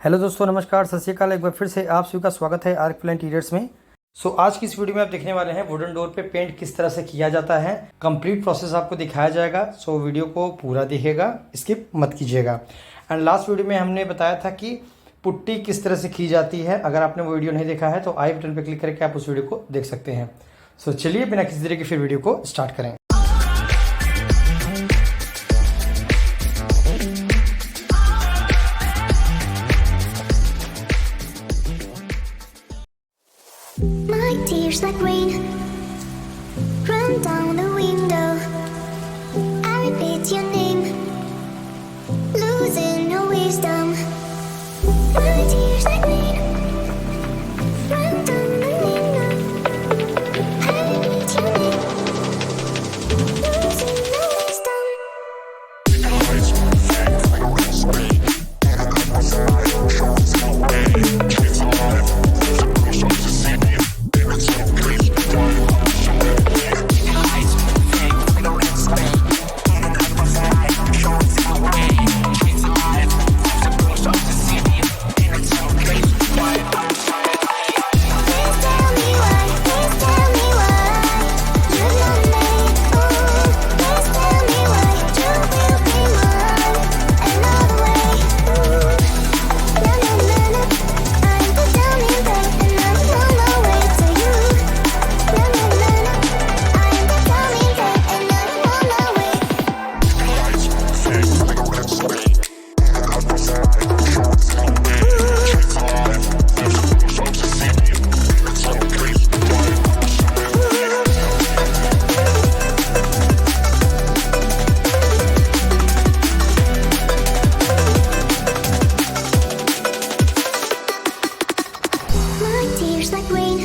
Hello दोस्तों, नमस्कार, सत श्री अकाल। एक बार फिर से आप सभी का स्वागत है आर्कविला इंटीरियर्स में। आज की इस वीडियो में आप देखने वाले हैं वुडन डोर पे पेंट किस तरह से किया जाता है। कंप्लीट प्रोसेस आपको दिखाया जाएगा। वीडियो को पूरा देखिएगा, स्किप मत कीजिएगा। एंड लास्ट वीडियो में हमने बताया था कि पुट्टी किस तरह से की जाती है। अगर आपने वो वीडियो नहीं देखा है तो आई बटन पर क्लिक करके आप उस वीडियो को देख सकते हैं। चलिए बिना किसी देरी के फिर वीडियो को स्टार्ट करें। Tears like rain run down the window. I repeat your name, losing no wisdom. My tears like rain run down the window. I repeat your name, losing no wisdom. Tears like rain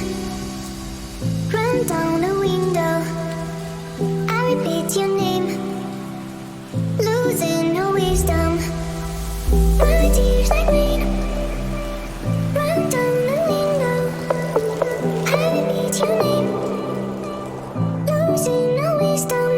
run down the window. I repeat your name, losing no wisdom. My tears like rain run down the window. I repeat your name, losing no wisdom.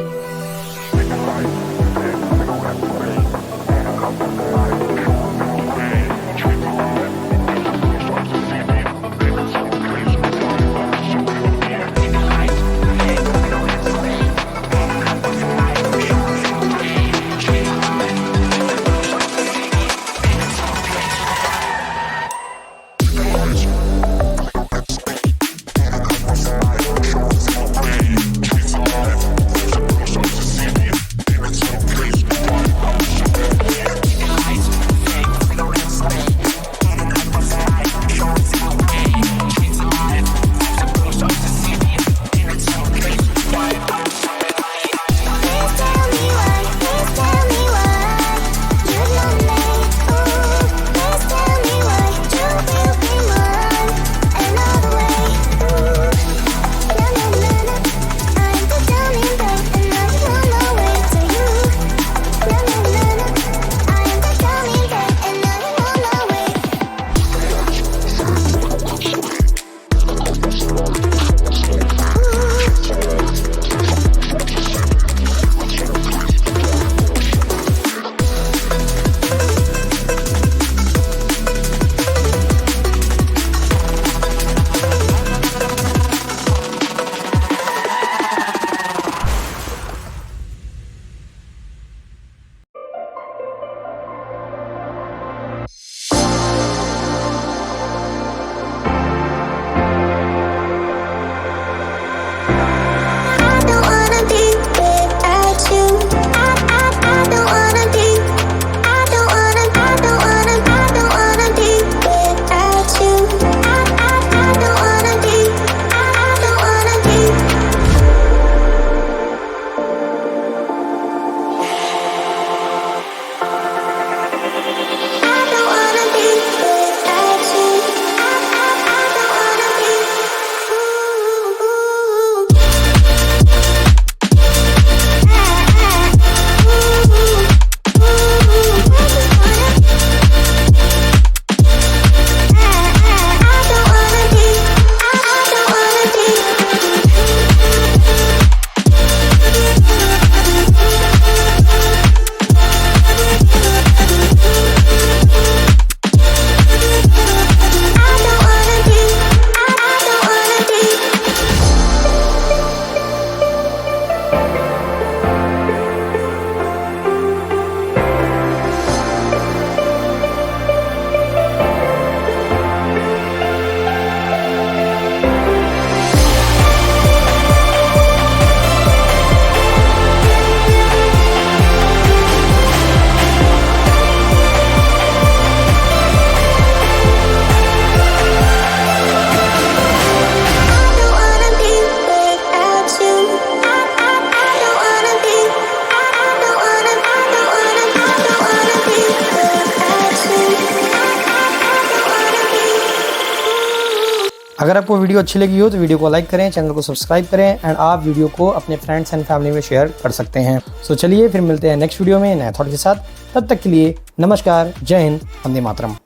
अगर आपको video अच्छी लगी हो तो video को like करें, channel को subscribe करें एंड आप वीडियो को अपने फ्रेंड्स एंड फैमिली में शेयर कर सकते हैं। सो चलिए फिर मिलते हैं नेक्स्ट वीडियो में नए थॉट के साथ। तब तक के लिए नमस्कार, जय हिंद, वंदे मातरम।